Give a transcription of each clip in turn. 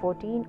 14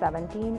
17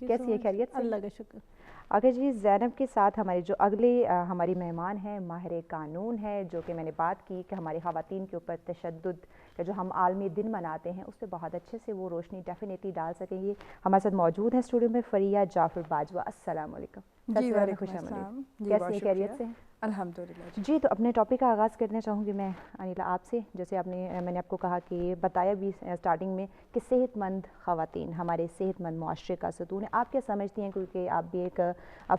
کیسی ہے, خیریت سے؟ اللہ کا شکر. اوکے جی, زینب کے ساتھ ہماری جو اگلی ہماری مہمان ہیں ماہر قانون ہے, جو کہ میں نے بات کی کہ ہماری خواتین کے اوپر تشدد کا جو ہم عالمی دن مناتے ہیں اس پہ بہت اچھے سے وہ روشنی ڈیفینیٹلی ڈال سکیں گی. ہمارے ساتھ موجود ہیں اسٹوڈیو میں فریہ جعفر باجوہ, السلام علیکم. جی وعلیکم السلام. کیسی خیریت سے ہیں؟ الحمدللہ. جی, تو اپنے ٹاپک کا آغاز کرنا چاہوں گی میں انیلا آپ سے. جیسے میں نے آپ کو کہا کہ بتایا بھی اسٹارٹنگ میں کہ صحت مند خواتین ہمارے صحت مند معاشرے کا ستون ہے. آپ کیا سمجھتی ہیں, کیونکہ آپ بھی ایک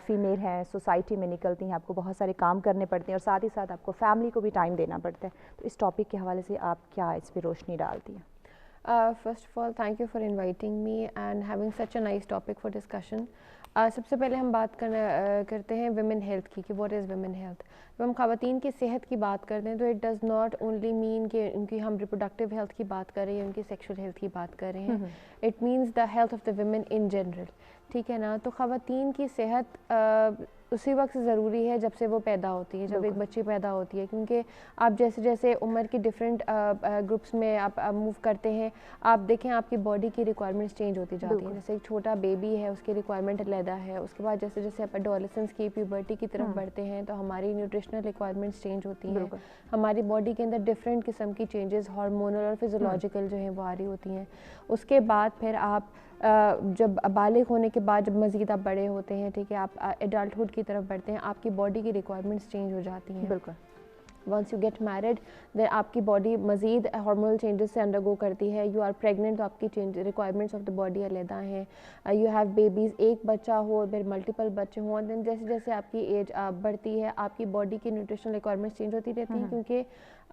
فیمیل ہیں, سوسائٹی میں نکلتی ہیں, آپ کو بہت سارے کام کرنے پڑتے ہیں اور ساتھ ہی ساتھ آپ کو فیملی کو بھی ٹائم دینا پڑتا ہے, تو اس ٹاپک کے حوالے سے آپ کیا اس پہ روشنی ڈالتی ہیں؟ First of all, thank you for inviting me and having such a nice topic for discussion. سب سے پہلے ہم بات کرتے ہیں ویمن ہیلتھ کی, کہ واٹ از ویمن ہیلتھ. جب ہم خواتین کی صحت کی بات کرتے ہیں تو اٹ ڈز ناٹ اونلی مین کہ ان کی ہم ریپروڈکٹیو ہیلتھ کی بات کر رہے ہیں, ان کی سیکشول ہیلتھ کی بات کر رہے ہیں. It means the health of the women in general, ٹھیک ہے نا. تو خواتین کی صحت اسی وقت ضروری ہے جب سے وہ پیدا ہوتی ہے, جب ایک بچی پیدا ہوتی ہے, کیونکہ آپ جیسے جیسے عمر کی ڈفرینٹ گروپس میں آپ موو کرتے ہیں, آپ دیکھیں آپ کی باڈی کی ریکوائرمنٹس چینج ہوتی جاتی ہیں. جیسے ایک چھوٹا بیبی ہے, اس کی ریکوائرمنٹ علیحدہ ہے. اس کے بعد جیسے جیسے آپ ایڈولسنس کی پیوبرٹی کی طرف بڑھتے ہیں تو ہماری نیوٹریشنل ریکوائرمنٹس چینج ہوتی ہیں. ہماری باڈی کے اندر ڈفرینٹ قسم کی چینجز ہارمونل اور فزیولوجیکل جو ہیں وہ آ رہی ہوتی ہیں. اس کے بعد پھر آپ جب بالغ ہونے کے بعد جب مزید آپ بڑے ہوتے ہیں, ٹھیک ہے, آپ ایڈلٹہڈ کی طرف بڑھتے ہیں, آپ کی باڈی کی ریکوائرمنٹس چینج ہو جاتی ہیں. بالکل. ونس یو گیٹ میرڈ دین آپ کی باڈی مزید ہارمونل چینجز سے انڈرگو کرتی ہے. یو آر پریگننٹ تو آپ کی ریکوائرمنٹس آف دا باڈی علیحدہ ہیں. یو ہیو بیبیز, ایک بچہ ہو پھر ملٹیپل بچے ہوں, دین جیسے جیسے آپ کی ایج بڑھتی ہے آپ کی باڈی کی نیوٹریشنل ریکوائرمنٹس چینج ہوتی رہتی ہیں, کیونکہ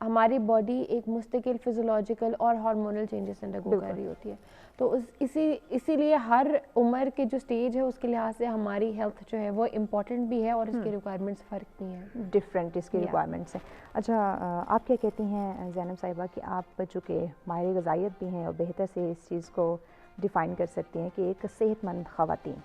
ہماری باڈی ایک مستقل فزیولوجیکل اور ہارمونل چینجز انڈرگو کر رہی ہوتی ہے. تو اسی لیے ہر عمر کے جو سٹیج ہے اس کے لحاظ سے ہماری ہیلتھ جو ہے وہ امپورٹنٹ بھی ہے اور اس کی ریکوائرمنٹس فرق بھی ہیں, ڈفرینٹ اس کی ریکوائرمنٹس ہیں. اچھا, آپ کیا کہتی ہیں زینب صاحبہ کہ آپ چونکہ ماہر غذائیت بھی ہیں اور بہتر سے اس چیز کو ڈیفائن کر سکتی ہیں کہ ایک صحت مند خواتین.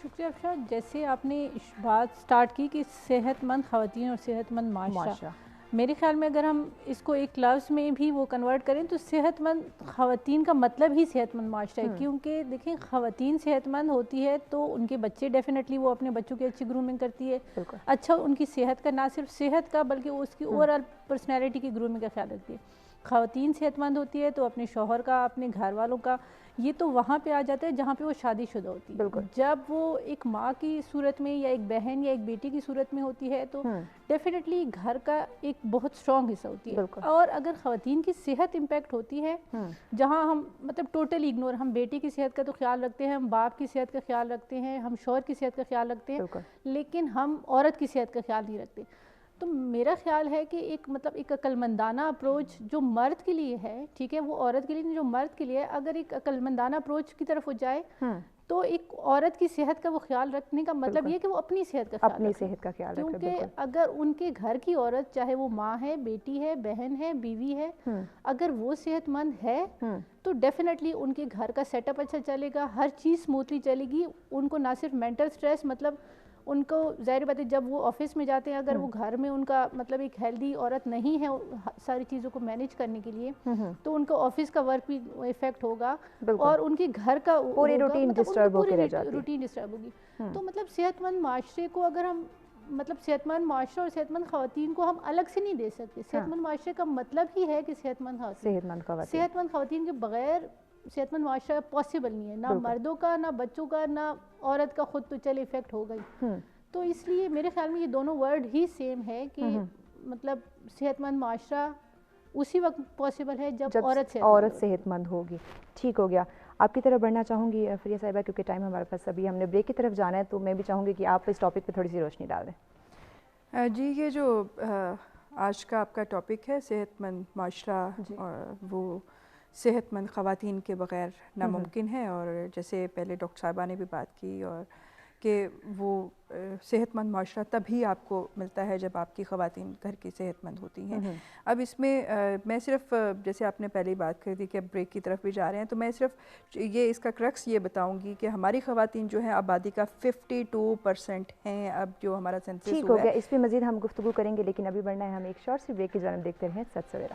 شکریہ افشا. جیسے آپ نے بات سٹارٹ کی کہ صحت مند خواتین اور صحت مند معاشرہ, میرے خیال میں اگر ہم اس کو ایک لفظ میں بھی وہ کنورٹ کریں تو صحت مند خواتین کا مطلب ہی صحت مند معاشرہ ہے. کیونکہ دیکھیں خواتین صحت مند ہوتی ہے تو ان کے بچے ڈیفینیٹلی وہ اپنے بچوں کی اچھی گرومنگ کرتی ہے, اچھا ان کی صحت کا, نہ صرف صحت کا بلکہ اس کی اوور آل پرسنالٹی کی گرومنگ کا خیال رکھتی ہے. خواتین صحت مند ہوتی ہے تو اپنے شوہر کا, اپنے گھر والوں کا, یہ تو وہاں پہ آ جاتا ہے جہاں پہ وہ شادی شدہ ہوتی ہے. جب وہ ایک ماں کی صورت میں یا ایک بہن یا ایک بیٹی کی صورت میں ہوتی ہے تو ڈیفینیٹلی گھر کا ایک بہت اسٹرانگ حصہ ہوتی ہے. اور اگر خواتین کی صحت امپیکٹ ہوتی ہے, جہاں ہم مطلب ٹوٹلی اگنور, ہم بیٹی کی صحت کا تو خیال رکھتے ہیں, ہم باپ کی صحت کا خیال رکھتے ہیں, ہم شوہر کی صحت کا خیال رکھتے ہیں, لیکن ہم عورت کی صحت کا خیال نہیں رکھتے. تو میرا خیال ہے کہ ایک مطلب ایک عقل مندانہ اپروچ جو مرد کے لیے ہے, ٹھیک ہے, وہ عورت کے لیے نہیں, جو مرد کے لیے, اگر ایک عقل مندانہ اپروچ کی طرف ہو جائے تو ایک عورت کی صحت کا وہ خیال رکھنے کا مطلب یہ کہ وہ اپنی صحت کا خیال رکھے. کیونکہ اگر ان کے گھر کی عورت, چاہے وہ ماں ہے, بیٹی ہے, بہن ہے, بیوی ہے, اگر وہ صحت مند ہے تو ڈیفینیٹلی ان کے گھر کا سیٹ اپ اچھا چلے گا, ہر چیز اسموتھلی چلے گی. ان کو نہ صرف مینٹل سٹریس, مطلب ان کو ظاہر بات ہے جب وہ آفس میں جاتے ہیں, اگر وہ گھر میں ان کا مطلب ایک ہیلدی عورت نہیں ہے ساری چیزوں کو مینیج کرنے کے لیے, تو ان کا آفس کا ورک بھی افیکٹ ہوگا اور ان کے گھر کا پوری روٹین ڈسٹرب ہوگی. تو مطلب صحت مند معاشرے کو اگر ہم مطلب صحت مند معاشرہ اور صحت مند خواتین کو ہم الگ سے نہیں دے سکتے. صحت مند معاشرے کا مطلب ہی ہے کہ صحت مند خواتین کے بغیر صحت مند معاشرہ پاسبل نہیں ہے, نہ مردوں کا, نہ بچوں کا, نہ عورت کا خود تو چلے افیکٹ ہو گئی. تو اس لیے میرے خیال میں یہ دونوں ورڈ ہی سیم ہے کہ مطلب صحت مند معاشرہ اسی وقت پاسبل ہے جب عورت صحت مند ہوگی. ٹھیک ہو گیا. آپ کی طرف بڑھنا چاہوں گی فریہ صاحبہ, کیونکہ ٹائم ہمارے پاس, ابھی ہم نے بریک کی طرف جانا ہے, تو میں بھی چاہوں گی کہ آپ اس ٹاپک پہ تھوڑی سی روشنی ڈال دیں. جی, یہ جو آج کا آپ کا ٹاپک ہے صحت مند معاشرہ, اور وہ صحت مند خواتین کے بغیر ناممکن ہے. اور جیسے پہلے ڈاکٹر صاحبہ نے بھی بات کی, اور کہ وہ صحت مند معاشرہ تبھی آپ کو ملتا ہے جب آپ کی خواتین گھر کی صحت مند ہوتی ہیں. اب اس میں میں صرف, جیسے آپ نے پہلے ہی بات کر دی کہ اب بریک کی طرف بھی جا رہے ہیں, تو میں صرف یہ اس کا کرکس یہ بتاؤں گی کہ ہماری خواتین جو ہیں آبادی کا 52% ہیں اب جو ہمارا سینسس ہوا ہے. ٹھیک ہو گیا, اس پہ مزید ہم گفتگو کریں گے, لیکن ابھی بڑھنا ہے ہم ایک شارٹ سی بریک کی جانب. دیکھتے رہیں سچ سویرا.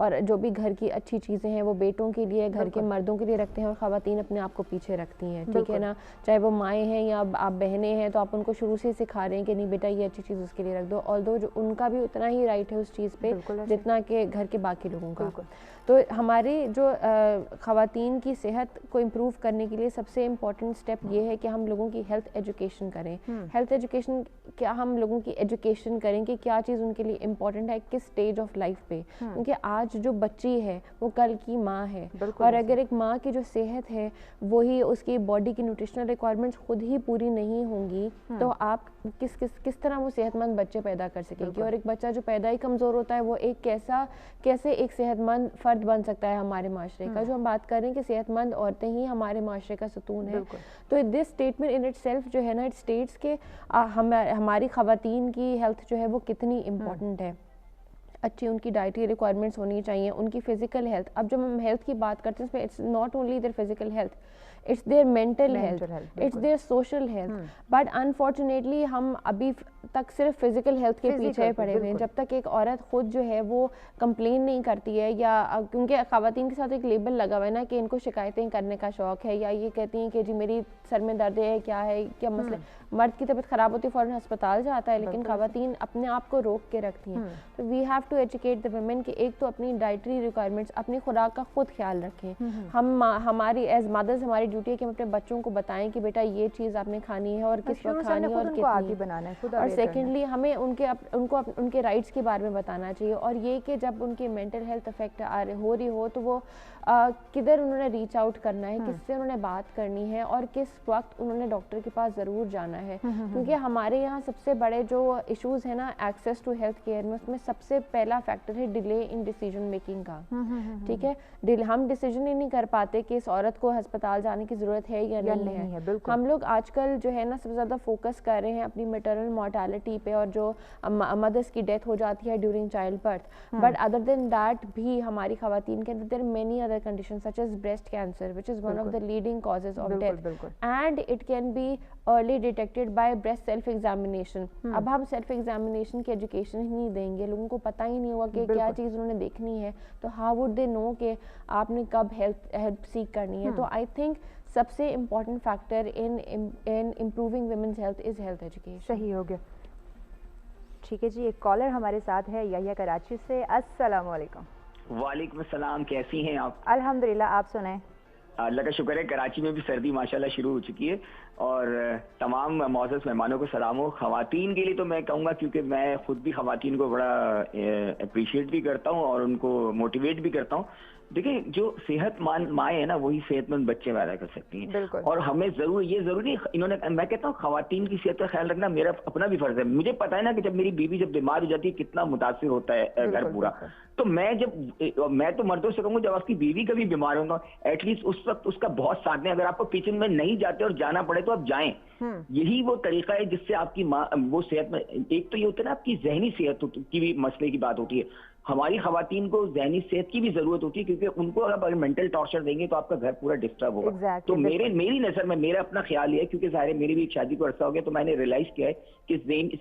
اور جو بھی گھر کی اچھی چیزیں ہیں وہ بیٹوں کے لیے, گھر کے مردوں کے لیے رکھتے ہیں, اور خواتین اپنے آپ کو پیچھے رکھتی ہیں, ٹھیک ہے نا, چاہے وہ مائیں ہیں یا آپ بہنیں ہیں, تو آپ ان کو شروع سے سکھا رہے ہیں کہ نہیں بیٹا یہ اچھی چیز اس کے لیے رکھ دو, آلدو جو ان کا بھی اتنا ہی رائٹ ہے اس چیز پہ جتنا کہ گھر کے باقی لوگوں کا. تو ہماری جو خواتین کی صحت کو امپروو کرنے کے لیے سب سے امپورٹنٹ اسٹیپ یہ ہے کہ ہم لوگوں کی ہیلتھ ایجوکیشن کریں. ہیلتھ ایجوکیشن کیا, ہم لوگوں کی ایجوکیشن کریں کہ کیا چیز ان کے لیے امپورٹنٹ ہے کس اسٹیج آف لائف پہ, کیونکہ آج جو بچی ہے وہ کل کی ماں ہے, اور اگر ایک ماں کی جو صحت ہے وہی اس کی باڈی کی نیوٹریشنل ریکوائرمنٹس خود ہی پوری نہیں ہوں گی تو آپ کس طرح وہ صحت مند بچے پیدا کر سکیں گی. اور ایک بچہ جو پیدا ہی کمزور ہوتا ہے وہ ایک کیسے ایک صحت مند فرد بن سکتا ہے ہمارے معاشرے کا. جو ہم بات کر رہے ہیں کہ صحت مند عورتیں ہی ہمارے معاشرے کا ستون ہے, تو this statement in it self جو ہے نا, اٹ اسٹیٹس کہ ہماری خواتین کی ہیلتھ جو ہے وہ کتنی امپورٹنٹ ہے. اچھی ان کی ڈائٹری ریکوائرمنٹس ہونی چاہیے, ان کی فزیکل ہیلتھ. اب جب ہم ہیلتھ کی بات کرتے ہیں اس میں it's not only their physical health, it's their mental health, it's their social health. but unfortunately ہم ابھی تک صرف فزیکل ہیلتھ کے پیچھے پڑے ہوئے ہیں. جب تک ایک عورت خود جو ہے وہ کمپلین نہیں کرتی ہے, یا کیونکہ خواتین کے ساتھ ایک لیبل لگا ہوا ہے نا کہ ان کو شکایتیں کرنے کا شوق ہے, یا یہ کہتی ہیں کہ جی میری سر میں درد ہے, کیا ہے, کیا مسئلہ. مرد کی طبیعت خراب ہوتی ہے فوراً ہسپتال جاتا ہے, لیکن خواتین اپنے آپ کو روک کے رکھتی ہیں. تو we have to educate the women کہ ایک تو اپنی ڈائٹری ریکوائرمنٹس, اپنی خوراک کا خود خیال رکھیں. ہماری ایز مدرز ہماری ڈیوٹی ہے کہ ہم اپنے بچوں کو بتائیں کہ بیٹا یہ چیز آپ نے کھانی ہے اور کس وقت کھانی ہے اور کتنی. اور سیکنڈلی ہمیں ان کو ان کے رائٹس کے بارے میں بتانا چاہیے, اور یہ کہ جب ان کی مینٹل ہیلتھ افیکٹ ہو رہی ہو تو وہ کدھر انہوں نے ریچ آؤٹ کرنا ہے, کس سے انہوں نے بات کرنی ہے, اور کس وقت انہوں نے ڈاکٹر کے پاس ضرور جانا ہے. کیونکہ ہمارے یہاں سب سے بڑے جو ایشوز ہیں نا ایکسیس ٹو ہیلتھ کیئر میں, اس میں سب سے پہلا فیکٹر ہے ڈیلے ان ڈیسیجن میکنگ کا. ٹھیک ہے, ہم ڈیسیجن ہی نہیں کر پاتے کہ اس عورت کو ہسپتال جانے کی ضرورت ہے یا نہیں ہے. ہم لوگ آج کل جو ہے نا سب سے زیادہ فوکس کر رہے ہیں اپنی میٹرنل مورٹیلٹی پہ, اور جو مدرس کی ڈیتھ ہو جاتی ہے during child birth. But other than that بھی ہماری خواتین کے اندر many other condition such as breast cancer which is one of the leading causes of death, and it can be early detected by breast self examination. اب ہم self examination کی education ہی نہیں دیں گے, لوگوں کو پتہ ہی نہیں ہوگا کہ کیا چیز انہوں نے دیکھنی ہے, تو how would they know کہ آپ نے کب ہیلپ سیک کرنی ہے. تو I think سب سے important factor in improving women's health is health education. صحیح ہو گیا. ٹھیک ہے جی, ایک کالر ہمارے ساتھ ہے یحییٰ کراچی سے. السلام علیکم. وعلیکم السلام, کیسی ہیں آپ؟ الحمدللہ, آپ سنائیں. اللہ کا شکر ہے, کراچی میں بھی سردی ماشاءاللہ شروع ہو چکی ہے, اور تمام معزز مہمانوں کو سلام ہو. خواتین کے لیے تو میں کہوں گا, کیونکہ میں خود بھی خواتین کو بڑا اپریشیٹ بھی کرتا ہوں اور ان کو موٹیویٹ بھی کرتا ہوں. دیکھیں, جو صحت مند مائیں ہیں نا وہی صحت مند بچے پیدا کر سکتی ہیں, اور ہمیں ضروری انہوں نے, میں کہتا ہوں خواتین کی صحت کا خیال رکھنا میرا اپنا بھی فرض ہے. مجھے پتا ہے نا کہ جب میری بیوی جب بیمار ہو جاتی ہے کتنا متاثر ہوتا ہے گھر پورا. تو میں تو مردوں سے کہوں گا جب آپ کی بیوی کبھی بیمار ہوگا ایٹ لیسٹ اس وقت اس کا بہت ساتھ دیں. اگر آپ کو کچن میں نہیں جاتے اور جانا پڑے تو آپ جائیں. یہی وہ طریقہ ہے جس سے آپ کی ماں وہ صحت میں, ایک تو یہ ہوتا ہے نا آپ کی ذہنی صحت کی بھی مسئلے کی بات ہوتی ہے. ہماری خواتین کو ذہنی صحت کی بھی ضرورت ہوتی ہے, کیونکہ ان کو اگر مینٹل ٹارچر دیں گے تو آپ کا گھر پورا ڈسٹرب ہوگا. تو میری نظر میں میرا اپنا خیال یہ ہے, کیونکہ ظاہر ہے میری بھی شادی کو عرصہ ہو گیا, تو میں نے ریئلائز کیا ہے کہ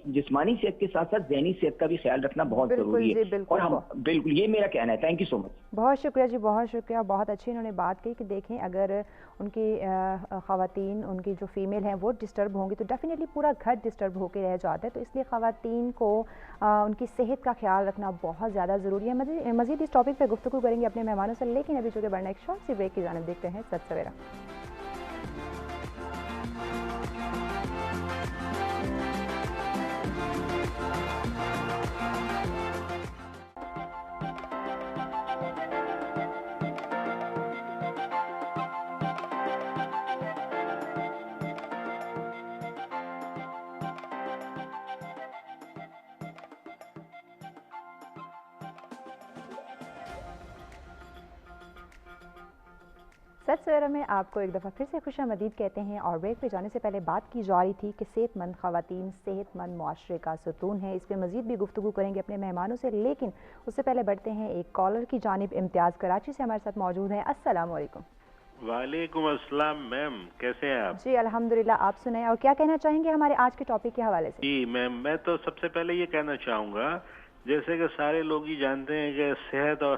جسمانی صحت کے ساتھ ساتھ ذہنی صحت کا بھی خیال رکھنا بہت ضروری ہے. اور ہم بالکل, یہ میرا کہنا ہے. تھینک یو سو مچ. بہت شکریہ جی, بہت شکریہ. بہت اچھی انہوں نے بات کی کہ دیکھیں اگر ان کی خواتین, ان کی جو فیمیل ہیں وہ ڈسٹرب ہوں گی تو ڈیفینیٹلی پورا گھر ڈسٹرب ہو کے رہ جاتا ہے. تو اس لیے خواتین کو ان کی صحت کا خیال رکھنا بہت زیادہ ضروری ہے. مزید اس ٹاپک پہ گفتگو کریں گے اپنے مہمانوں سے, لیکن ابھی چونکہ بڑھنا ایک شارٹ سی بریک کی جانب دیکھتے ہیں سچ سویرا. سچ سویرا میں آپ کو ایک دفعہ پھر سے خوش آمدید کہتے ہیں. اور بریک پہ جانے سے پہلے بات کی جا رہی تھی کہ صحت مند خواتین صحت مند معاشرے کا ستون ہے. اس پہ مزید بھی گفتگو کریں گے اپنے مہمانوں سے, لیکن اس سے پہلے بڑھتے ہیں ایک کالر کی جانب. امتیاز کراچی سے ہمارے ساتھ موجود ہیں. السلام علیکم. وعلیکم السلام میم, کیسے ہیں آپ؟ جی الحمدللہ, آپ سنائیں اور کیا کہنا چاہیں گے ہمارے آج کے ٹاپک کے حوالے سے؟ جی میم, میں تو سب سے پہلے یہ کہنا چاہوں گا, جیسے کہ سارے لوگ ہی جانتے ہیں کہ صحت اور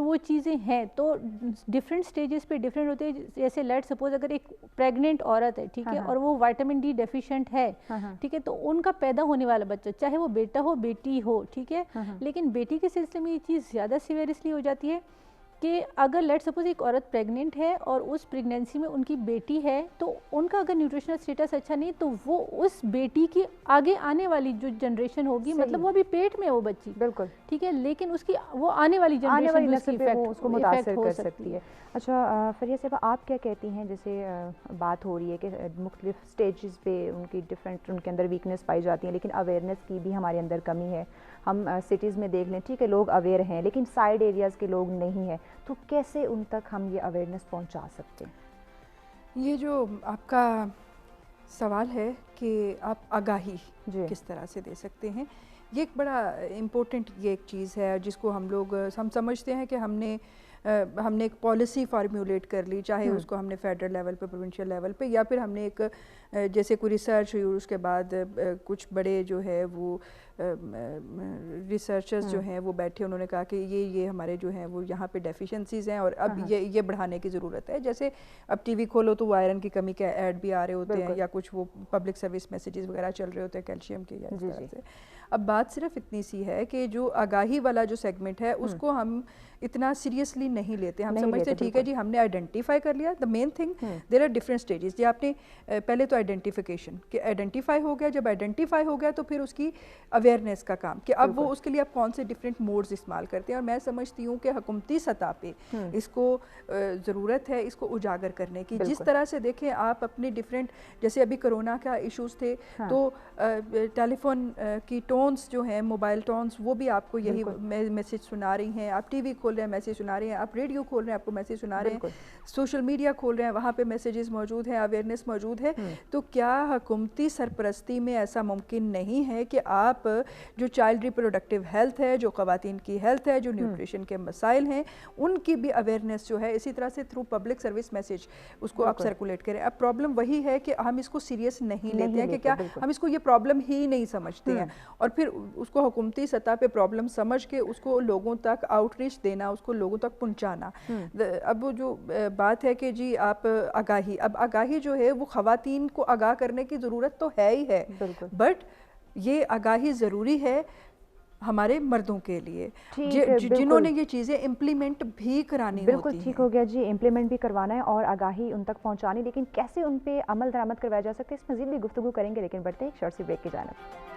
تو وہ چیزیں ہیں. تو ڈفرینٹ اسٹیجز پہ ڈفرینٹ ہوتے ہیں. جیسے لیٹ سپوز اگر ایک پریگننٹ عورت ہے, ٹھیک ہے, اور وہ وائٹامن ڈی ڈیفیشینٹ ہے, ٹھیک ہے, تو ان کا پیدا ہونے والا بچہ چاہے وہ بیٹا ہو بیٹی ہو, ٹھیک ہے, لیکن بیٹی کے سلسلے میں یہ چیز زیادہ سیویئر اس لیے ہو جاتی ہے کہ اگر لیٹ سپوز ایک عورت پریگننٹ ہے اور اس پریگنینسی میں ان کی بیٹی ہے, تو ان کا اگر نیوٹریشنل اسٹیٹس اچھا نہیں تو وہ اس بیٹی کی آگے آنے والی جو جنریشن ہوگی, مطلب وہ ابھی پیٹ میں وہ بچی, بالکل ٹھیک ہے, لیکن اس کی وہ آنے والی جنریشن اس کو متاثر کر سکتی ہے. اچھا فریہ صاحبہ, آپ کیا کہتی ہیں, جیسے بات ہو رہی ہے کہ مختلف اسٹیجز پہ ان کی ڈفرینٹ ان کے اندر ویکنیس پائی جاتی ہیں, لیکن اویئرنیس کی بھی ہمارے اندر کمی ہے. ہم سٹیز میں دیکھ لیں, ٹھیک ہے, لوگ اویئر ہیں لیکن سائڈ ایریاز کے لوگ نہیں ہیں, تو کیسے ان تک ہم یہ اویئرنیس پہنچا سکتے ہیں؟ یہ جو آپ کا سوال ہے کہ آپ آگاہی کس طرح سے دے سکتے ہیں, یہ ایک بڑا امپورٹنٹ یہ ایک چیز ہے جس کو ہم سمجھتے ہیں کہ ہم نے ایک پالیسی فارمیولیٹ کر لی, چاہے اس کو ہم نے فیڈرل لیول پہ, پروونشل لیول پہ, یا پھر ہم نے ایک جیسے کوئی ریسرچ ہوئی, اس کے بعد کچھ بڑے جو ہے وہ ریسرچرز جو ہیں وہ بیٹھے, انہوں نے کہا کہ یہ ہمارے جو ہیں وہ یہاں پہ ڈیفیشنسیز ہیں اور اب یہ بڑھانے کی ضرورت ہے. جیسے اب ٹی وی کھولو تو وہ آئرن کی کمی کے ایڈ بھی آ رہے ہوتے ہیں, یا کچھ وہ پبلک سروس میسیجز وغیرہ چل رہے ہوتے ہیں کیلشیم کے, یا اس طرح سے. اب بات صرف اتنی سی ہے کہ جو آگاہی والا جو سیگمنٹ ہے اس کو ہم اتنا سیریسلی نہیں لیتے. ہم سمجھتے ٹھیک ہے جی ہم نے آئیڈینٹیفائی کر لیا. The main thing there are different stages. جی آپ نے پہلے تو آئیڈینٹیفیکیشن کہ آئیڈینٹیفائی ہو گیا, جب آئیڈینٹیفائی ہو گیا تو پھر اس کی اویئرنیس کا کام کہ اب وہ اس کے لیے آپ کون سے ڈفرینٹ موڈز استعمال کرتے ہیں. اور میں سمجھتی ہوں کہ حکومتی سطح پہ اس کو ضرورت ہے اس کو اجاگر کرنے کی. جس طرح سے دیکھیں آپ اپنے ڈفرینٹ, جیسے ابھی کرونا کا ایشوز تھے تو ٹیلی فون کی ٹونز جو ہیں, موبائل ٹونز, وہ بھی آپ کو یہی میسیج سنا رہی ہیں. آپ ٹی وی کھول رہے ہیں میسیج سنا رہے ہیں, آپ ریڈیو کھول رہے ہیں آپ کو میسیج سنا رہے ہیں, سوشل میڈیا کھول رہے ہیں وہاں پہ میسیجز موجود ہیں, اویئرنیس موجود ہے. تو کیا حکومتی سرپرستی میں ایسا ممکن نہیں ہے کہ آپ جو چائلڈ ریپروڈکٹیو ہیلتھ ہے, جو خواتین کی ہیلتھ ہے, جو نیوٹریشن کے مسائل ہیں, ان کی بھی اویئرنیس جو ہے اسی طرح سے تھرو پبلک سروس میسیج اس کو آپ سرکولیٹ کریں. اب پرابلم وہی ہے کہ ہم اس کو سیریس نہیں لیتے ہیں, کہ کیا ہم اس کو یہ پرابلم ہی نہیں سمجھتے ہیں, اور پھر اس کو حکومتی سطح پہ پرابلم سمجھ کے اس کو لوگوں تک آؤٹ ریچ دینا, اس کو لوگوں تک پہنچانا. اب جو بات ہے کہ جی آپ آگاہی, اب آگاہی جو ہے وہ خواتین کو آگاہ کرنے کی ضرورت تو ہے ہی ہے, بٹ یہ آگاہی ضروری ہے ہمارے مردوں کے لیے جنہوں نے یہ چیزیں امپلیمنٹ بھی کرانی ہوتی ہیں. بالکل ٹھیک ہو گیا جی, امپلیمنٹ بھی کروانا ہے اور آگاہی ان تک پہنچانی, لیکن کیسے ان پہ عمل درآمد کروایا جا سکتا ہے, اس مزید بھی گفتگو کریں گے, لیکن بڑھتے ہیں ایک شارٹ سی بریک کی جانب.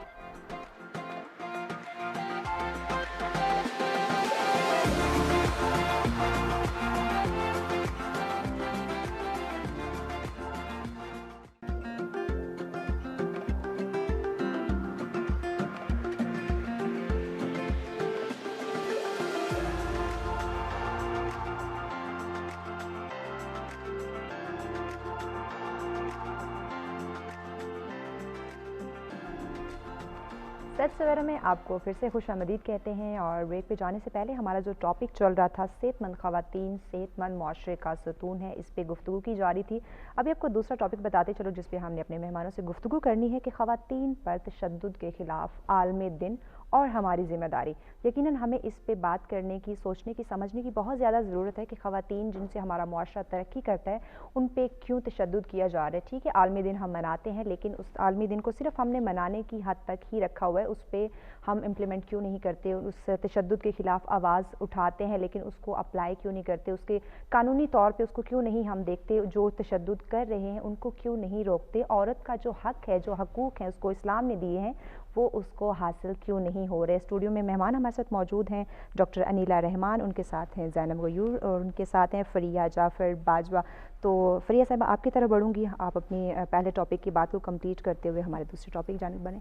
سچ سویرا میں آپ کو پھر سے خوش آمدید کہتے ہیں, اور بریک پہ جانے سے پہلے ہمارا جو ٹاپک چل رہا تھا صحت مند خواتین صحت مند معاشرے کا ستون ہے, اس پہ گفتگو کی جا رہی تھی. ابھی آپ کو دوسرا ٹاپک بتاتے چلو جس پہ ہم نے اپنے مہمانوں سے گفتگو کرنی ہے کہ خواتین پر تشدد کے خلاف عالمی دن اور ہماری ذمہ داری. یقیناً ہمیں اس پہ بات کرنے کی, سوچنے کی, سمجھنے کی بہت زیادہ ضرورت ہے کہ خواتین جن سے ہمارا معاشرہ ترقی کرتا ہے ان پہ کیوں تشدد کیا جا رہا ہے. ٹھیک ہے عالمی دن ہم مناتے ہیں, لیکن اس عالمی دن کو صرف ہم نے منانے کی حد تک ہی رکھا ہوا ہے, اس پہ ہم امپلیمنٹ کیوں نہیں کرتے, اس تشدد کے خلاف آواز اٹھاتے ہیں لیکن اس کو اپلائی کیوں نہیں کرتے, اس کے قانونی طور پہ اس کو کیوں نہیں ہم دیکھتے, جو تشدد کر رہے ہیں ان کو کیوں نہیں روکتے, عورت کا جو حق ہے, جو حقوق ہیں اس کو اسلام نے دیے ہیں وہ اس کو حاصل کیوں نہیں ہو رہے. اسٹوڈیو میں مہمان ہمارے ساتھ موجود ہیں ڈاکٹر انیلا رحمان, ان کے ساتھ ہیں زینب غیور, اور ان کے ساتھ ہیں فریہ جعفر باجوہ. تو فریہ صاحبہ آپ کی طرف بڑھوں گی, آپ اپنی پہلے ٹاپک کی بات کو کمپلیٹ کرتے ہوئے ہمارے دوسرے ٹاپک جانب بنیں.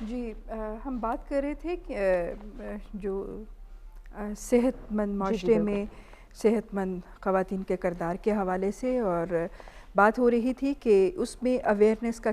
جی ہم بات کر رہے تھے کہ جو صحت مند معاشرے میں صحت مند خواتین کے کردار کے حوالے سے, اور بات ہو رہی تھی کہ اس میں اویئرنیس کا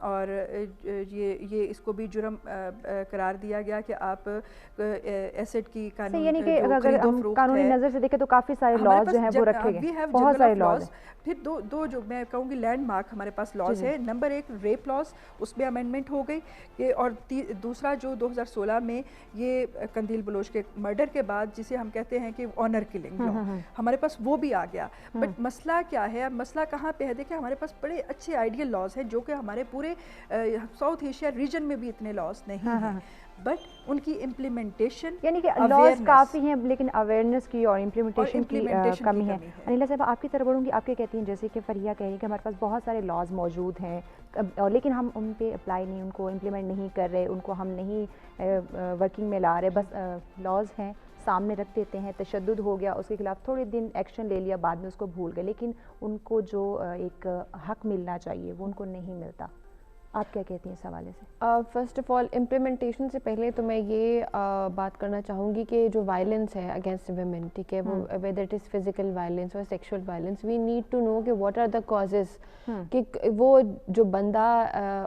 اور یہ اس کو بھی جرم قرار دیا گیا کہ آپ ایسڈ کی قانون یعنی کہ اگر ہم قانونی نظر سے دیکھیں تو کافی سارے لاز جو ہیں وہ رکھے گئے، بہت سارے لاز۔ پھر دو جو میں کہوں گی لینڈ مارک ہمارے پاس لاز ہے، نمبر 1 ریپ لاز، اس میں امینڈمنٹ ہو گئی کہ، اور دوسرا جو 2016 میں یہ قندیل بلوچ کے مرڈر کے بعد جسے ہم کہتے ہیں کہ آنر کلنگ لا، ہمارے پاس وہ بھی آ گیا۔ بٹ مسئلہ کیا ہے، مسئلہ کہاں پہ ہے؟ دیکھیں ہمارے پاس بڑے اچھے آئیڈیل لاز ہیں جو کہ ہمارے پورے ساؤتھ ایشیا ریجن میں بھی اتنے لاز نہیں ہیں، بٹ ان کی امپلیمنٹیشن، یعنی کہ لاز کافی ہیں لیکن اویئرنیس کی اور امپلیمنٹیشن کی کمی ہے۔ انیلا صاحب آپ کی طرف بڑھوں گی، آپ کیا کہتی ہیں؟ جیسے کہ فریہ کہہ رہی ہے کہ ہمارے پاس بہت سارے لاز موجود ہیں لیکن ہم ان پہ اپلائی نہیں، ان کو امپلیمنٹ نہیں کر رہے، ان کو ہم نہیں ورکنگ میں لا رہے، بس لاز ہیں سامنے رکھ دیتے ہیں، تشدد ہو گیا اس کے خلاف تھوڑے دن ایکشن لے لیا، بعد میں اس کو بھول گئے، لیکن ان کو جو ایک حق ملنا چاہیے وہ ان کو نہیں ملتا۔ آپ کیا کہتی ہیں اس حوالے سے؟ فرسٹ آف آل امپلیمنٹیشن سے پہلے تو میں یہ بات کرنا چاہوں گی کہ جو وائلنس ہے اگینسٹ ویمن، ٹھیک ہے، وہ whether it is physical violence اور sexual violence, we need to know کہ واٹ آر دا کازز، کہ وہ جو بندہ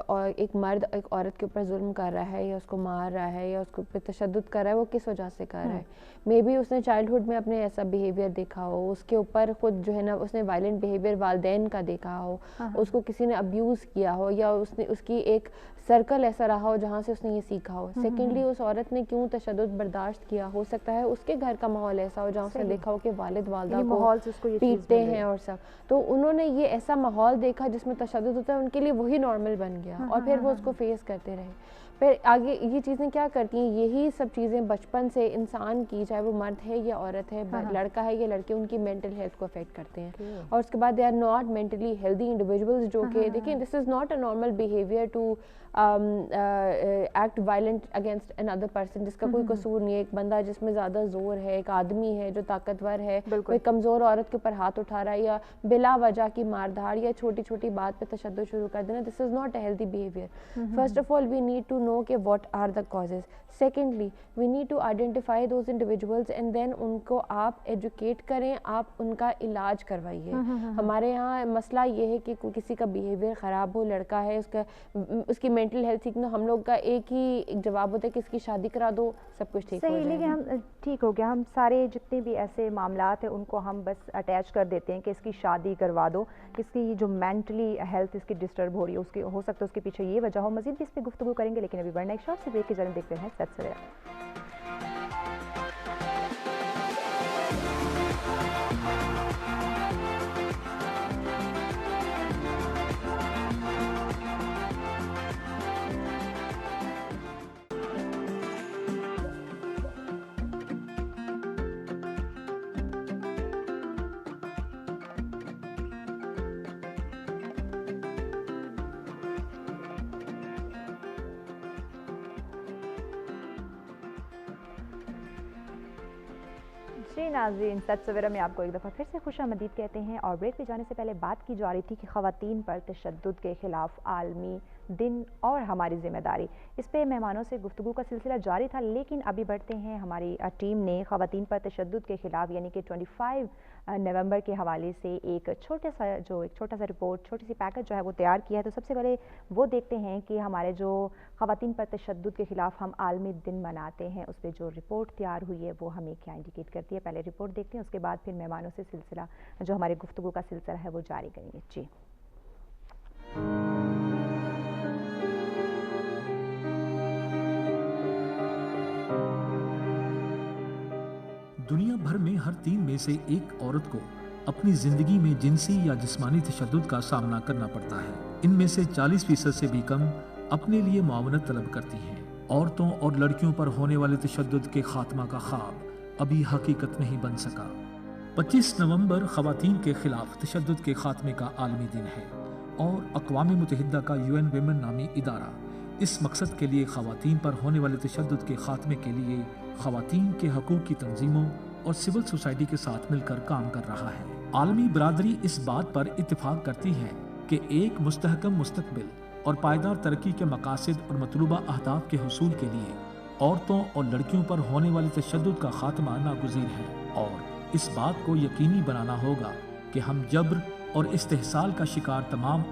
اور ایک مرد ایک عورت کے اوپر ظلم کر رہا ہے یا اس کو مار رہا ہے یا اس کو پہ تشدد کر رہا ہے، وہ کس وجہ سے کر رہا ہے۔ مے بی اس نے چائلڈہڈ میں اپنے ایسا بیہیویئر دیکھا ہو، اس کے اوپر خود جو ہے نا اس نے وائلنٹ بیہیویئر والدین کا دیکھا ہو، اس کو کسی نے ابیوز کیا ہو، یا اس کی ایک سرکل ایسا رہا ہو جہاں سے اس نے یہ سیکھا ہو۔ سیکنڈلی اس عورت نے کیوں تشدد برداشت کیا، ہو سکتا ہے اس کے گھر کا ماحول ایسا ہو جہاں اس نے دیکھا ہو کہ والد والدہ کو پیٹتے ہیں اور سب، تو انہوں نے یہ ایسا ماحول دیکھا جس میں تشدد ہوتا ہے، ان کے لیے وہی نارمل بن گیا اور پھر وہ اس کو فیس کرتے رہے۔ پھر آگے یہ چیزیں کیا کرتی ہیں، یہی سب چیزیں بچپن سے انسان کی، چاہے وہ مرد ہے یا عورت ہے، لڑکا ہے یا لڑکی، ان کی مینٹل ہیلتھ کو افیکٹ کرتے ہیں، اور اس کے بعد they are not mentally healthy individuals, جو کہ دیکھیں this is not a normal behaviour to act violent against an other person جس کا کوئی قصور نہیں ہے۔ ایک بندہ جس میں زیادہ زور ہے، ایک آدمی ہے جو طاقتور ہے، کوئی کمزور عورت کے اوپر ہاتھ اٹھا رہا ہے یا بلا وجہ کی ماردھاڑ یا چھوٹی چھوٹی بات پہ تشدد شروع کر دینا، this is not a healthy behaviour. First of all we need to know کہ what are the causes. Secondly, we need to identify those individuals and then ان کو آپ ایجوکیٹ کریں، آپ ان کا علاج کروائیے۔ ہمارے یہاں مسئلہ یہ ہے کہ کسی کا بیہیویئر خراب ہو، لڑکا ہے، اس کی مینٹل ہیلتھ ٹھیک نہ، ہم لوگ کا ایک ہی جواب ہوتا ہے کہ اس کی شادی کرا دو، سب کچھ ٹھیک ہو جائے گا۔ لیکن ہم ٹھیک ہو گیا، ہم سارے جتنے بھی ایسے معاملات ہیں ان کو ہم بس اٹیچ کر دیتے ہیں کہ اس کی شادی کروا دو، اس کی جو مینٹلی ہیلتھ اس کی ڈسٹرب ہو رہی ہے، اس کی ہو سکتا ہے اس کے پیچھے یہ وجہ ہو۔ مزید بھی اس پہ گفتگو کریں گے لیکن ابھی بڑھنا ایک شارٹ سے بریک کے ذریعے دیکھتے ہیں سچ سویرا۔ جی ناظرین، سچ سویرا میں آپ کو ایک دفعہ پھر سے خوش آمدید کہتے ہیں، اور بریک پہ جانے سے پہلے بات کی جا رہی تھی کہ خواتین پر تشدد کے خلاف عالمی دن اور ہماری ذمہ داری، اس پہ مہمانوں سے گفتگو کا سلسلہ جاری تھا، لیکن ابھی بڑھتے ہیں۔ ہماری ٹیم نے خواتین پر تشدد کے خلاف یعنی کہ 25 نومبر کے حوالے سے ایک چھوٹا سا رپورٹ، چھوٹی سی پیکج جو ہے وہ تیار کیا ہے۔ تو سب سے پہلے وہ دیکھتے ہیں کہ ہمارے جو خواتین پر تشدد کے خلاف ہم عالمی دن مناتے ہیں، اس پہ جو رپورٹ تیار ہوئی ہے وہ ہمیں کیا انڈیکیٹ کرتی ہے۔ پہلے رپورٹ دیکھتے ہیں، اس کے بعد پھر مہمانوں سے سلسلہ جو ہمارے گفتگو کا سلسلہ ہے وہ جاری کریں گے۔ جی دنیا بھر میں ہر 3 میں سے ایک عورت کو اپنی زندگی میں جنسی یا جسمانی تشدد کا سامنا کرنا پڑتا ہے۔ ان میں سے 40% سے بھی کم اپنے لیے معاونت طلب کرتی ہیں۔ عورتوں اور لڑکیوں پر ہونے والے تشدد کے خاتمہ کا خواب ابھی حقیقت نہیں بن سکا۔ 25 نومبر خواتین کے خلاف تشدد کے خاتمے کا عالمی دن ہے، اور اقوام متحدہ کا UN ویمن نامی ادارہ اس مقصد کے لیے خواتین پر ہونے والے تشدد کے خاتمے کے لیے خواتین کے حقوق کی تنظیموں اور سول سوسائٹی کے ساتھ مل کر کام کر رہا ہے۔ عالمی برادری اس بات پر اتفاق کرتی ہے کہ ایک مستحکم مستقبل اور پائیدار ترقی کے مقاصد اور مطلوبہ اہداف کے حصول کے لیے عورتوں اور لڑکیوں پر ہونے والے تشدد کا خاتمہ ناگزیر ہے، اور اس بات کو یقینی بنانا ہوگا کہ ہم جبر اور استحصال کا شکار تمام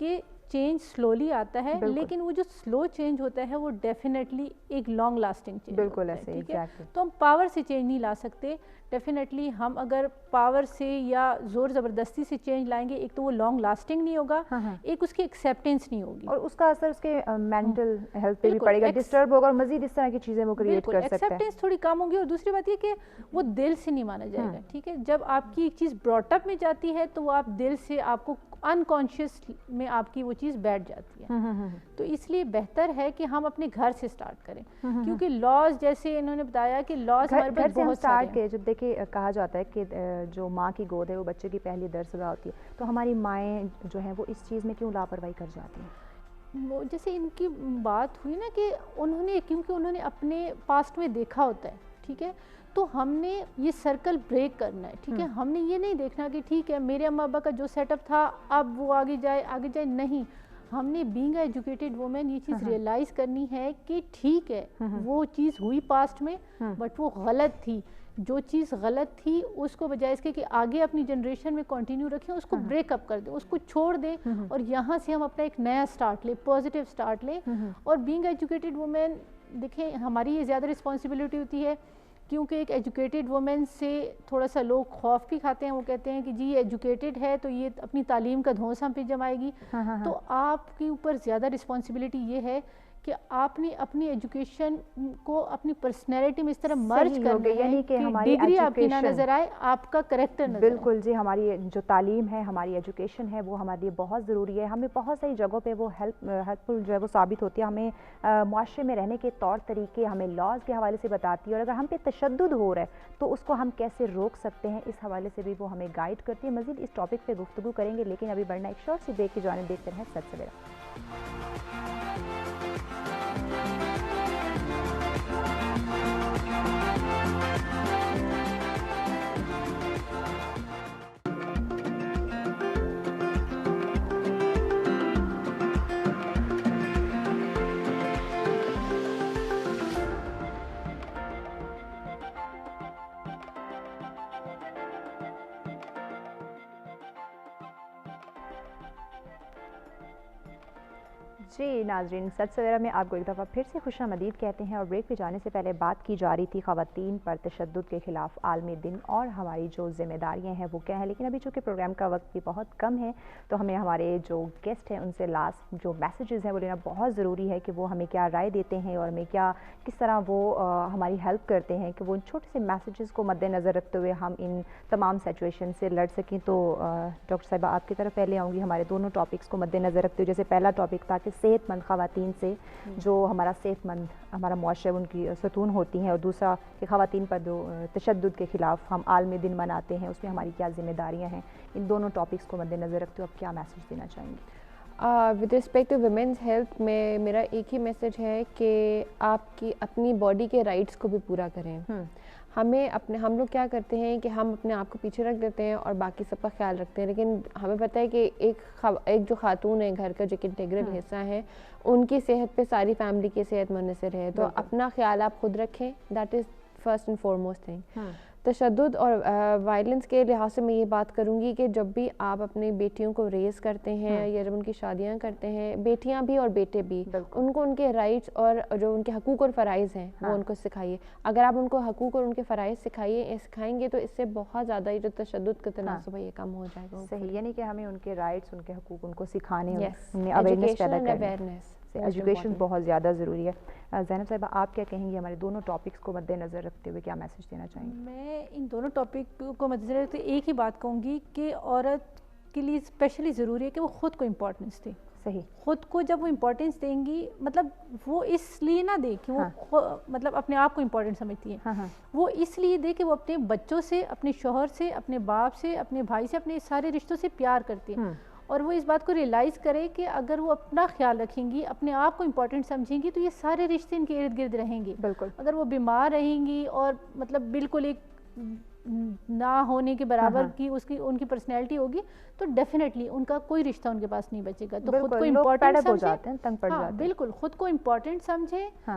کہ چینج سلولی آتا ہے, لیکن وہ جو سلو چینج ہوتا ہے وہ ڈیفینیٹلی ایک لانگ لاسٹنگ چینج بالکل ایسے ایگزیکٹلی. تو ہم پاور سے چینج نہیں لا سکتے. ڈیفینیٹلی ہم اگر پاور سے یا زور زبردستی سے چینج لائیں گے, ایک تو وہ لانگ لاسٹنگ نہیں ہوگا, ایک اس کی ایکسیپٹینس نہیں ہوگی, اور اس کا اثر اس کے مینٹل ہیلتھ پہ بھی پڑے گا, ڈسٹرب ہوگا, اور مزید اس طرح کی چیزیں وہ کریٹ کر سکتا ہے. ایکسیپٹینس تھوڑی کم ہوگی, اور دوسری بات یہ کہ وہ دل سے نہیں مانا جائے گا. ٹھیک ہے, جب آپ کی ایک چیز براٹ اپ میں جاتی ہے تو وہ آپ دل سے, آپ کو انکانشیس میں آپ کی وہ چیز بیٹھ جاتی ہے. تو اس لیے بہتر ہے کہ ہم اپنے گھر سے سٹارٹ کریں, کیونکہ لاز جیسے انہوں نے بتایا کہ لاز ہمارے پاس بہت سارے ہیں. جب دیکھیں کہا جاتا ہے کہ جو ماں کی گود ہے وہ بچے کی پہلی درسگاہ ہوتی ہے, تو ہماری مائیں جو ہیں وہ اس چیز میں کیوں لاپرواہی کر جاتی ہیں؟ وہ جیسے ان کی بات ہوئی نا کہ انہوں نے, کیونکہ انہوں نے اپنے پاسٹ میں دیکھا ہوتا ہے, ٹھیک ہے, تو ہم نے یہ سرکل بریک کرنا ہے. ٹھیک ہے, ہم نے یہ نہیں دیکھنا کہ ٹھیک ہے میرے اماں ابا کا جو سیٹ اپ تھا اب وہ آگے جائے, نہیں. ہم نے بینگ اے ایجوکیٹڈ وومن یہ چیز ریئلائز کرنی ہے کہ ٹھیک ہے وہ چیز ہوئی پاسٹ میں, بٹ وہ غلط تھی. جو چیز غلط تھی اس کو بجائے اس کے کہ آگے اپنی جنریشن میں کنٹینیو رکھیں, اس کو بریک اپ کر دیں, اس کو چھوڑ دیں, اور یہاں سے ہم اپنا ایک نیا سٹارٹ لیں, پازیٹیو سٹارٹ لیں. اور بینگ ایجوکیٹڈ وومن, دیکھیں ہماری یہ زیادہ رسپانسبلٹی ہوتی ہے, کیونکہ ایک ایجوکیٹڈ وومن سے تھوڑا سا لوگ خوف بھی کھاتے ہیں. وہ کہتے ہیں کہ جی یہ ایجوکیٹڈ ہے تو یہ اپنی تعلیم کا دھونس ہم پہ جمائے گی. تو آپ کے اوپر زیادہ رسپانسبلٹی یہ ہے کہ آپ نے اپنی ایجوکیشن کو اپنی پرسنالٹی میں اس طرح مرج کرنا ہے, یعنی کہ ہماری ڈگری آپ کی نہ نظر آئے, آپ کا کریکٹر نظر آئے. بالکل جی, ہماری جو تعلیم ہے, ہماری ایجوکیشن ہے, وہ ہمارے لیے بہت ضروری ہے. ہمیں بہت ساری جگہوں پہ وہ ہیلپ فل جو ہے وہ ثابت ہوتی ہے. ہمیں معاشرے میں رہنے کے طور طریقے ہمیں لاز کے حوالے سے بتاتی ہے, اور اگر ہم پہ تشدد ہو رہا ہے تو اس کو ہم کیسے روک سکتے ہیں, اس حوالے سے بھی وہ ہمیں گائیڈ کرتی ہے. مزید اس ٹاپک پہ گفتگو کریں گے, لیکن ابھی بڑھنا ایک شارٹ سی بریک کی جانب دیکھتے ہیں سچ سویرا. جی ناظرین, سچ سویرا میں آپ کو ایک دفعہ پھر سے خوش آمدید کہتے ہیں. اور بریک پہ جانے سے پہلے بات کی جا رہی تھی خواتین پر تشدد کے خلاف عالمی دن اور ہماری جو ذمہ داریاں ہیں وہ کیا ہیں, لیکن ابھی چونکہ پروگرام کا وقت بھی بہت کم ہے تو ہمیں ہمارے جو گیسٹ ہیں ان سے لاسٹ جو میسیجز ہیں وہ لینا بہت ضروری ہے کہ وہ ہمیں کیا رائے دیتے ہیں اور ہمیں کیا کس طرح وہ ہماری ہیلپ کرتے ہیں کہ وہ ان چھوٹے سے میسیجز کو مد نظر رکھتے ہوئے ہم ان تمام سچویشن سے لڑ سکیں. تو ڈاکٹر صاحبہ آپ کی طرف پہلے آؤں گی, ہمارے دونوں ٹاپکس کو مد نظر رکھتے ہوئے. جیسے پہلا ٹاپک تھا کہ صحت مند خواتین سے جو ہمارا صحت مند ہمارا معاشرہ ان کی ستون ہوتی ہیں, اور دوسرا کہ خواتین پر جو تشدد کے خلاف ہم عالمی دن مناتے ہیں اس میں ہماری کیا ذمہ داریاں ہیں. ان دونوں ٹاپکس کو مد نظر رکھتے ہوئے آپ کیا میسیج دینا چاہیں گے؟ With respect to women's health میں میرا ایک ہی میسیج ہے کہ آپ کی اپنی باڈی کے رائٹس کو بھی پورا کریں. ہم لوگ کیا کرتے ہیں کہ ہم اپنے آپ کو پیچھے رکھ دیتے ہیں اور باقی سب کا خیال رکھتے ہیں, لیکن ہمیں پتہ ہے کہ ایک جو خاتون ہے گھر کا جو انٹیگرل حصہ ہے, ان کی صحت پہ ساری فیملی کی صحت منحصر ہے. تو اپنا خیال آپ خود رکھیں, that is first and foremost thing. تشدد اور وائلنس کے لحاظ سے میں یہ بات کروں گی کہ جب بھی آپ اپنی بیٹیوں کو ریز کرتے ہیں یا جب ان کی شادیاں کرتے ہیں, بیٹیاں بھی اور بیٹے بھی, ان کو ان کے رائٹس اور جو ان کے حقوق اور فرائض ہیں وہ ان کو سکھائیے. اگر آپ ان کو حقوق اور ان کے فرائض سکھائیں گے تو اس سے بہت زیادہ جو تشدد کا تناسب ہے یہ کم ہو جائے گا. صحیح, یعنی کہ ہمیں ان کے رائٹس, ان کے حقوق ان کو سکھانے, انہیں اویئرنیس پیدا کرنی. ایجوکیشن بہت زیادہ ضروری ہے. زینب صاحبہ آپ کیا کہیں گی, ہمارے دونوں ٹاپکس کو مد نظر رکھتے ہوئے کیا میسیج دینا چاہیں گے؟ میں ان دونوں ٹاپک کو مد نظر رکھتے ایک ہی بات کہوں گی کہ عورت کے لیے اسپیشلی ضروری ہے کہ وہ خود کو امپورٹنس دے. صحیح, خود کو جب وہ امپورٹنس دیں گی, مطلب وہ اس لیے نہ دے کہ وہ مطلب اپنے آپ کو امپورٹنٹ سمجھتی ہے, وہ اس لیے دے کہ وہ اپنے بچوں سے, اپنے شوہر سے, اپنے باپ سے, اپنے بھائی سے, اپنے سارے رشتوں سے پیار کرتی ہے. اور وہ اس بات کو ریئلائز کرے کہ اگر وہ اپنا خیال رکھیں گی, اپنے آپ کو امپورٹنٹ سمجھیں گی, تو یہ سارے رشتے ان کے ارد گرد رہیں گے. بالکل. اگر وہ بیمار رہیں گی اور مطلب بالکل ایک نہ ہونے کے برابر کی ان کی پرسنالٹی ہوگی, تو ڈیفینیٹلی ان کا کوئی رشتہ ان کے پاس نہیں بچے گا. تو خود کو امپورٹنٹ سمجھیں, بالکل خود کو امپورٹنٹ سمجھیں,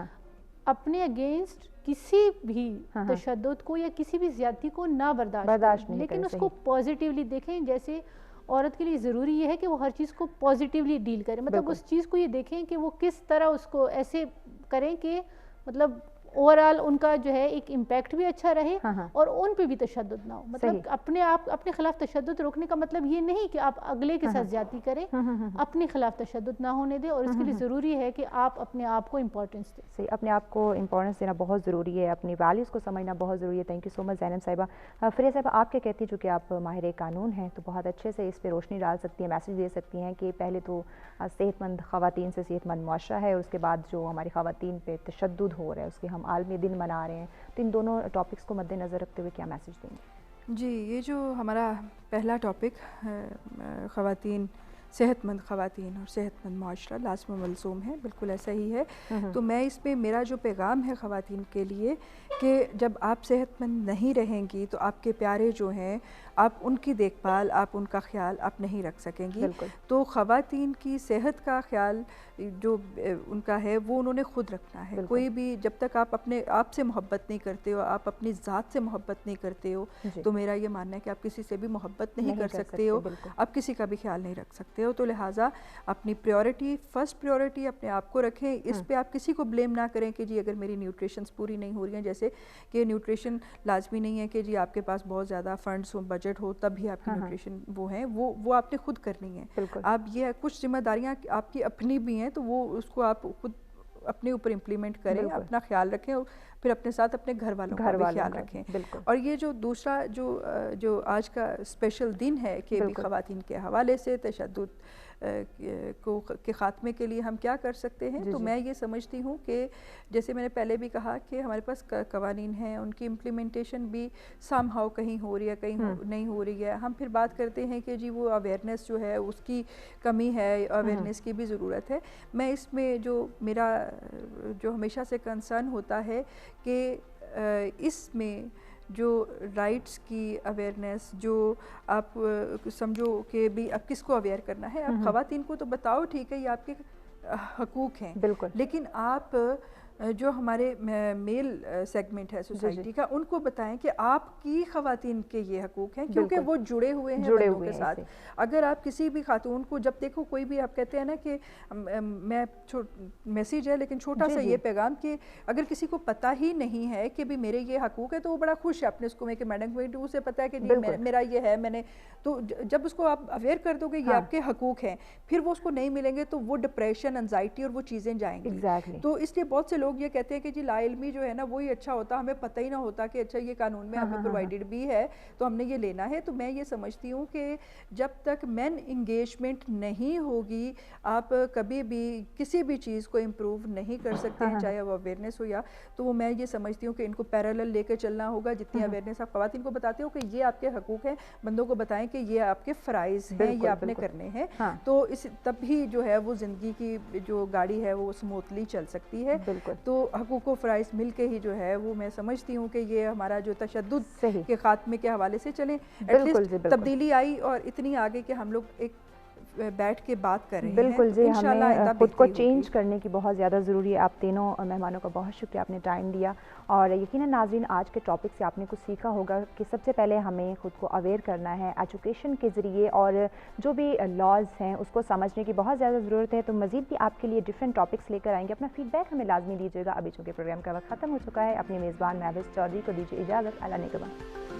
اپنے اگینسٹ کسی بھی تشدد کو یا کسی بھی زیادتی کو نہ برداشت, لیکن اس کو پازیٹیولی دیکھیں. جیسے عورت کے لیے ضروری یہ ہے کہ وہ ہر چیز کو پازیٹیولی ڈیل کرے, مطلب اس چیز کو یہ دیکھیں کہ وہ کس طرح اس کو ایسے کریں کہ مطلب اوور آل ان کا جو ہے ایک امپیکٹ بھی اچھا رہے اور ان پہ بھی تشدد نہ ہو. مطلب اپنے خلاف تشدد روکنے کا مطلب یہ نہیں کہ آپ اگلے کے ساتھ زیادتی کریں, اپنے خلاف تشدد نہ ہونے دیں, اور اس کے لیے ضروری ہے کہ آپ اپنے آپ کو امپورٹنس دیں. صحیح, اپنے آپ کو امپورٹنس دینا بہت ضروری ہے, اپنی ویلیوز کو سمجھنا بہت ضروری ہے. تھینک یو سو مچ زینب صاحبہ. فریہ صاحبہ, آپ کیا کہتی ہیں, چونکہ آپ ماہر قانون ہیں تو بہت اچھے سے اس پہ روشنی ڈال سکتی ہیں, میسج دے سکتی ہیں کہ پہلے تو صحت مند خواتین سے صحت مند معاشرہ ہے, اور اس کے بعد جو ہماری خواتین پہ تشدد ہو رہا ہے اس کے ہم عالمی دن منا رہے ہیں, تو ان دونوں ٹاپکس کو مد نظر رکھتے ہوئے کیا میسج دیں گے؟ جی, یہ جو ہمارا پہلا ٹاپک خواتین, صحت مند خواتین اور صحت مند معاشرہ لازم و ملزوم ہے, بالکل ایسا ہی ہے. تو میں اس میں میرا جو پیغام ہے خواتین کے لیے کہ جب آپ صحت مند نہیں رہیں گی تو آپ کے پیارے جو ہیں آپ ان کی دیکھ بھال, آپ ان کا خیال آپ نہیں رکھ سکیں گی. تو خواتین کی صحت کا خیال جو ان کا ہے وہ انہوں نے خود رکھنا ہے. کوئی بھی جب تک آپ اپنے آپ سے محبت نہیں کرتے ہو, آپ اپنی ذات سے محبت نہیں کرتے ہو, تو میرا یہ ماننا ہے کہ آپ کسی سے بھی محبت نہیں کر سکتے ہو, آپ کسی کا بھی خیال نہیں رکھ سکتے ہو. تو لہٰذا اپنی پریورٹی, فرسٹ پریورٹی اپنے آپ کو رکھیں. اس پہ آپ کسی کو بلیم نہ کریں کہ جی اگر میری نیوٹریشنز پوری نہیں ہو رہی ہیں, جیسے کہ نیوٹریشن لازمی نہیں ہے کہ جی آپ کے پاس بہت زیادہ فنڈز ہو, بجٹ ہو, تب بھی آپ کی نیوٹریشن وہ ہیں, وہ آپ نے خود کرنی ہے. آپ یہ کچھ ذمہ داریاں آپ کی اپنی بھی ہیں تو وہ اس کو آپ خود اپنے اوپر امپلیمنٹ کریں, اپنا خیال رکھیں, اور پھر اپنے ساتھ اپنے گھر والوں کا بھی خیال رکھیں. اور یہ جو دوسرا جو آج کا اسپیشل دن ہے کہ خواتین کے حوالے سے تشدد کے خاتمے کے لیے ہم کیا کر سکتے ہیں, تو میں یہ سمجھتی ہوں کہ جیسے میں نے پہلے بھی کہا کہ ہمارے پاس قوانین ہیں, ان کی امپلیمنٹیشن بھی سم ہاؤ کہیں ہو رہی ہے, کہیں نہیں ہو رہی ہے. ہم پھر بات کرتے ہیں کہ جی وہ اویئرنیس جو ہے اس کی کمی ہے, اویئرنیس کی بھی ضرورت ہے. میں اس میں جو میرا جو ہمیشہ سے کنسرن ہوتا ہے کہ اس میں جو رائٹس کی اویئرنیس, جو آپ سمجھو کہ بھی اب کس کو اویئر کرنا ہے, آپ خواتین کو تو بتاؤ ٹھیک ہے یہ آپ کے حقوق ہیں, لیکن آپ جو ہمارے میل سیگمنٹ ہے سوسائٹی کا, ان کو بتائیں کہ آپ کی خواتین کے یہ حقوق ہیں, کیونکہ وہ جڑے ہوئے ہیں بندوں کے ساتھ. اگر آپ کسی بھی خاتون کو, جب دیکھو کوئی بھی آپ کہتے ہیں نا کہ میں میسیج ہے لیکن چھوٹا سا یہ پیغام کہ اگر کسی کو پتہ ہی نہیں ہے کہ بھی میرے یہ حقوق ہے تو وہ بڑا خوش ہے اپنے اس کو میں کہ میڈم کو اسے پتہ ہے کہ میرا یہ ہے, میں نے تو جب اس کو آپ اویئر کر دو گے یہ آپ کے حقوق ہیں, پھر وہ اس کو نہیں ملیں گے تو وہ ڈپریشن, انزائٹی اور وہ چیزیں جائیں گی. تو اس لیے بہت سے لوگ یہ کہتے ہیں کہ جی لا علمی جو ہے نا وہی اچھا ہوتا, ہمیں پتہ ہی نہ ہوتا کہ اچھا یہ قانون میں ہمیں پرووائڈڈ بھی ہے تو ہم نے یہ لینا ہے. تو میں یہ سمجھتی ہوں کہ جب تک مین انگیجمنٹ نہیں ہوگی آپ کبھی بھی کسی بھی چیز کو امپروو نہیں کر سکتے ہیں, چاہے وہ اویئرنیس ہو یا, تو میں یہ سمجھتی ہوں کہ ان کو پیرالل لے کے چلنا ہوگا. جتنی اویئرنیس آپ خواتین کو بتاتے ہو کہ یہ آپ کے حقوق ہیں, بندوں کو بتائیں کہ یہ آپ کے فرائض ہیں, یہ آپ نے کرنے ہیں, تو اس تب ہی جو ہے وہ زندگی کی جو گاڑی ہے وہ اسموتھلی چل سکتی ہے. تو حقوق و فرائض مل کے ہی جو ہے وہ میں سمجھتی ہوں کہ یہ ہمارا جو تشدد کے خاتمے کے حوالے سے چلیں, ایٹ لیسٹ تبدیلی آئی اور اتنی آگے کہ ہم لوگ ایک بیٹھ کے بات کر رہے ہیں. بالکل جی, ہمیں خود کو چینج کرنے کی بہت زیادہ ضروری ہے. آپ تینوں مہمانوں کا بہت شکریہ, آپ نے ٹائم دیا, اور یقیناً ناظرین آج کے ٹاپک سے آپ نے کچھ سیکھا ہوگا کہ سب سے پہلے ہمیں خود کو اویئر کرنا ہے ایجوکیشن کے ذریعے, اور جو بھی لاز ہیں اس کو سمجھنے کی بہت زیادہ ضرورت ہے. تو مزید بھی آپ کے لیے ڈفرینٹ ٹاپکس لے کر آئیں گے, اپنا فیڈ بیک ہمیں لازمی دیجیے گا. ابھی چونکہ پروگرام کا وقت ختم ہو چکا ہے, اپنی میزبان مہوش چودھری کو دیجیے اجازت. اللہ نگہبان.